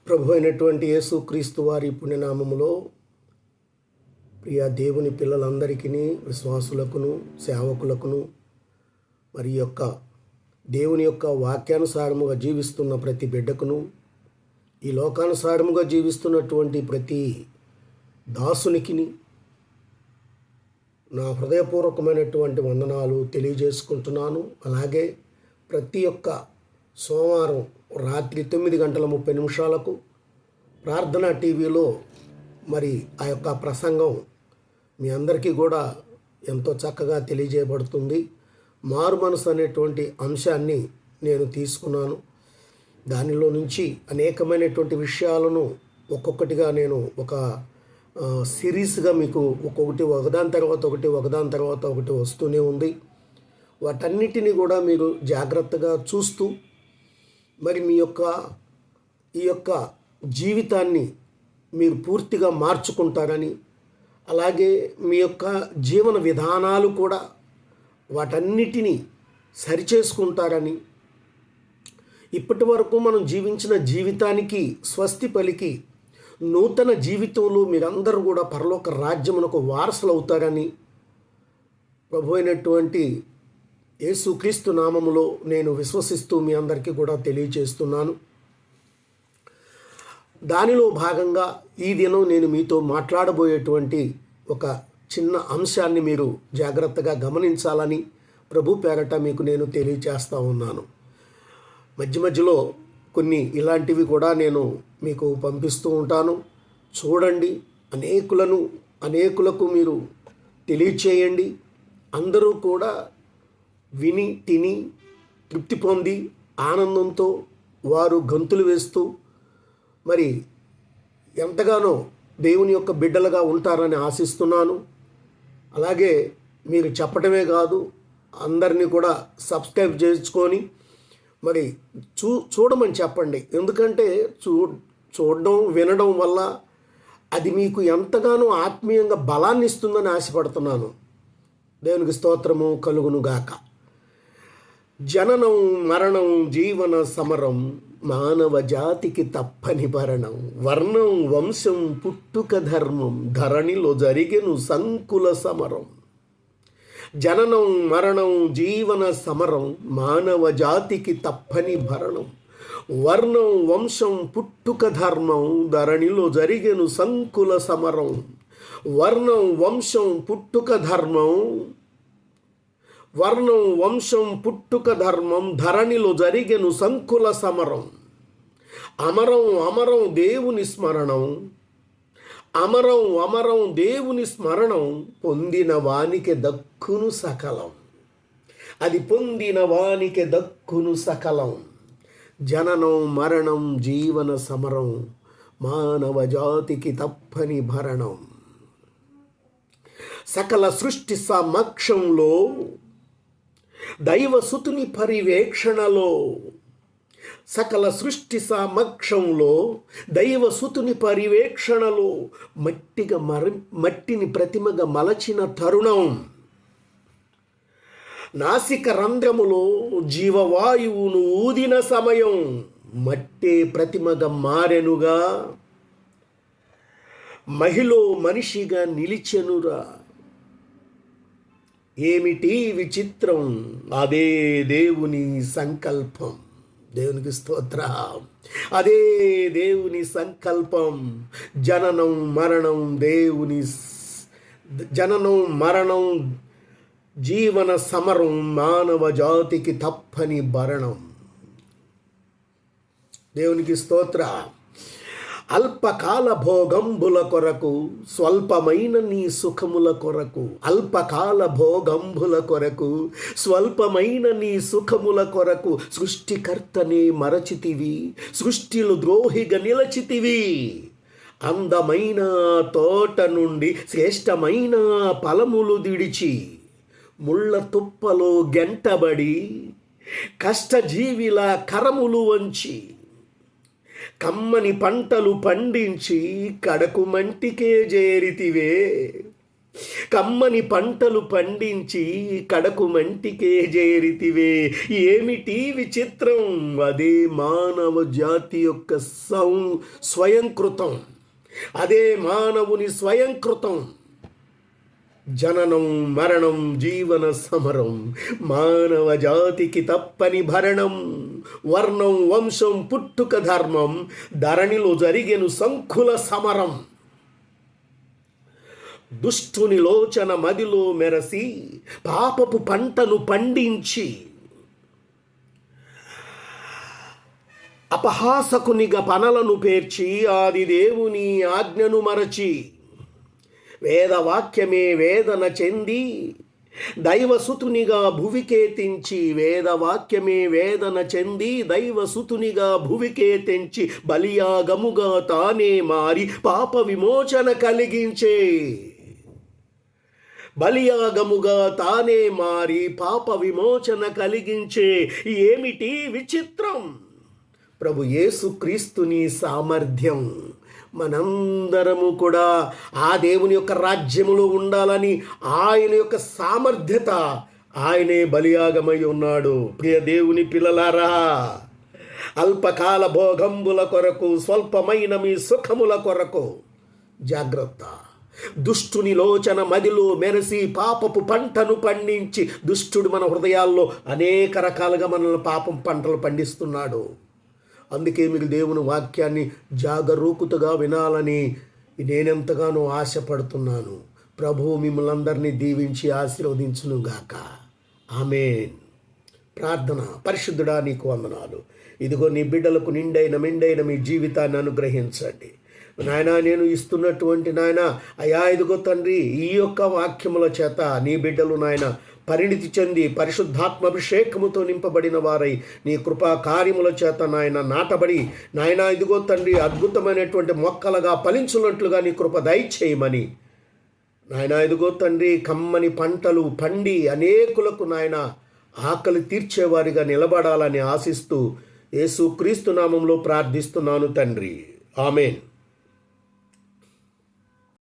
ప్రభు అయినటువంటి యేసుక్రీస్తు వారి పుణ్యనామములో ప్రియ దేవుని పిల్లలందరికీ, విశ్వాసులకును, సేవకులకును, మరి దేవుని యొక్క వాక్యానుసారముగా జీవిస్తున్న ప్రతి బిడ్డకును, ఈ లోకానుసారముగా జీవిస్తున్నటువంటి ప్రతి దాసునికిని నా హృదయపూర్వకమైనటువంటి వందనాలు తెలియజేసుకుంటున్నాను. అలాగే ప్రతి ఒక్క సోమవారం రాత్రి 9:30 ప్రార్థనా టీవీలో మరి ఆ యొక్క ప్రసంగం మీ అందరికీ కూడా ఎంతో చక్కగా తెలియజేయబడుతుంది. మారు మనసు అనేటువంటి అంశాన్ని నేను తీసుకున్నాను. దానిలో నుంచి అనేకమైనటువంటి విషయాలను ఒక్కొక్కటిగా నేను ఒక సిరీస్గా మీకు ఒకదాని తర్వాత ఒకటి వస్తూనే ఉంది. వాటన్నిటిని కూడా మీరు జాగ్రత్తగా చూస్తూ మరి ఈ యొక్క జీవితాన్ని మీరు పూర్తిగా మార్చుకుంటారని, అలాగే మీ యొక్క జీవన విధానాలు కూడా వాటన్నిటినీ సరిచేసుకుంటారని, ఇప్పటి వరకు మనం జీవించిన జీవితానికి స్వస్తి పలికి నూతన జీవితంలో మీరందరూ కూడా పరలోక రాజ్యమునకు వారసులు అవుతారని ప్రభు అయినటువంటి యేసుక్రీస్తు నామములో నేను విశ్వసిస్తూ మీ అందరికీ కూడా తెలియజేస్తున్నాను. దానిలో భాగంగా ఈ దినం నేను మీతో మాట్లాడబోయేటువంటి ఒక చిన్న అంశాన్ని మీరు జాగ్రత్తగా గమనించాలని ప్రభు పేరట మీకు నేను తెలియజేస్తూ ఉన్నాను. మధ్యలో కొన్ని ఇలాంటివి కూడా నేను మీకు పంపిస్తూ ఉంటాను. చూడండి, అనేకులకు మీరు తెలియచేయండి. అందరూ కూడా విని తిని తృప్తి పొంది ఆనందంతో వారు గంతులు వేస్తూ మరి ఎంతగానో దేవుని యొక్క బిడ్డలుగా ఉంటారని ఆశిస్తున్నాను. అలాగే మీరు చెప్పటమే కాదు, అందరినీ కూడా సబ్స్క్రైబ్ చేసుకొని మరి చూడమని చెప్పండి. ఎందుకంటే చూడడం వినడం వల్ల అది మీకు ఎంతగానో ఆత్మీయంగా బలాన్ని ఇస్తుందని ఆశపడుతున్నాను. దేవునికి స్తోత్రము కలుగునుగాక. జననం మరణం జీవన సమరం, మానవ జాతికి తప్పని భరణం, వర్ణం వంశం పుట్టుక ధర్మం, ధరణిలో జరిగెను సంకుల సమరం. జననం మరణం జీవన సమరం, మానవ జాతికి తప్పని భరణం, వర్ణం వంశం పుట్టుక ధర్మం, ధరణిలో జరిగెను సంకుల సమరం. వర్ణం వంశం పుట్టుక ధర్మం, వర్ణం వంశం పుట్టుక ధర్మం, ధరణిలో జరిగెను సంకుల సమరం. అమరం అమరం దేవుని స్మరణం, అమరం అమరం దేవుని స్మరణం, పొందిన వానికి దక్కును సకలం, అది పొందిన వానికి దక్కును సకలం. జననం మరణం జీవన సమరం, మానవ జాతికి తప్పని భరణం. సకల సృష్టి సమక్షంలో దైవసుతుని పర్యవేక్షణలో, సకల సృష్టి సమక్షంలో దైవసుతుని పర్యవేక్షణలో మట్టిని ప్రతిమగా మలచిన తరుణం. నాసిక రంధ్రములో జీవవాయువును ఊదిన సమయం, మట్టే ప్రతిమగా మారెనుగా, మహిలో మనిషిగా నిలిచెనురా. ఏమిటి విచిత్రం, అదే దేవుని సంకల్పం. దేవునికి స్తోత్రం. అదే దేవుని సంకల్పం. జననం మరణం జీవన సమరం, మానవ జాతికి తప్పని భరణం. దేవునికి స్తోత్రం. అల్పకాల భోగంబుల కొరకు, స్వల్పమైన నీ సుఖముల కొరకు, అల్పకాల భోగంబుల కొరకు, స్వల్పమైన నీ సుఖముల కొరకు, సృష్టికర్తనే మరచితివి, సృష్టిలో ద్రోహిగా నిలచితివి. అందమైన తోట నుండి శ్రేష్టమైన ఫలములు దిడిచి, ముళ్ళ తుప్పలో గెంటబడి, కష్టజీవిల కరములు వంచి, కమ్మని పంటలు పండించి కడకు మంటికే చేరితివే. కమ్మని పంటలు పండించి కడకు మంటికే చేరితివే. ఏమిటి విచిత్రం? అదే మానవ జాతి యొక్క స్వయంకృతం, అదే మానవుని స్వయంకృతం. జననం మరణం జీవన సమరం, మానవ జాతికి తప్పని భరణం. వర్ణం వంశం పుట్టుక ధర్మం, ధరణిలో జరిగెను సంకుల సమరం. దుష్టుని లోచన మదిలో మెరసి పాపపు పంటను పండించి అపహాసకునిగా పనలను పేర్చి ఆదిదేవుని ఆజ్ఞను మరచి వేదవాక్యమే వేదన చెంది దైవసుతునిగా భువికేతించి, వేదవాక్యమే వేదన చెంది దైవసుతునిగా భువికేతించి బలియాగముగా తానే మారి పాప విమోచన కలిగించే. బలియాగముగా తానే మారి పాప విమోచన కలిగించే. ఏమిటి విచిత్రం? ప్రభు యేసుక్రీస్తుని సామర్థ్యం. మనందరము కూడా ఆ దేవుని యొక్క రాజ్యములో ఉండాలని ఆయన యొక్క సామర్థ్యత, ఆయనే బలియాగమై ఉన్నాడు. ప్రియ దేవుని పిల్లలారా, అల్పకాల భోగంబుల కొరకు, స్వల్పమైన మీ సుఖముల కొరకు జాగ్రత్త. దుష్టుని లోచన మదిలో మెరసి పాపపు పంటను పండించి, దుష్టుడు మన హృదయాల్లో అనేక రకాలుగా మనల్ని పాపం పంటలు పండిస్తున్నాడు. అందుకే మీకు దేవుని వాక్యాన్ని జాగరూకతగా వినాలని నేనెంతగానో ఆశపడుతున్నాను. ప్రభువు మిమ్మల్ని అందరినీ దీవించి ఆశీర్వదించునుగాక. ఆమేన్. ప్రార్థన. పరిశుద్ధుడా, నీకు వందనాలు. ఇదిగో నీ బిడ్డలకు మెండైన మీ జీవితాన్ని అనుగ్రహించండి నాయన. నేను ఇస్తున్నటువంటి నాయన అయా, ఇదిగో తండ్రి, ఈ యొక్క వాక్యముల చేత నీ బిడ్డలు నాయన పరిణితి చెంది పరిశుద్ధాత్మాభిషేకముతో నింపబడిన వారై నీ కృపా కార్యముల చేత నాయన నాటబడి నాయన, ఇదిగో తండ్రి, అద్భుతమైనటువంటి మొక్కలుగా ఫలించున్నట్లుగా నీ కృప దయచేయమని నాయన, ఇదిగో తండ్రి, కమ్మని పంటలు పండి అనేకులకు నాయన ఆకలి తీర్చేవారిగా నిలబడాలని ఆశిస్తూ యేసుక్రీస్తు నామంలో ప్రార్థిస్తున్నాను తండ్రి. ఆమేన్.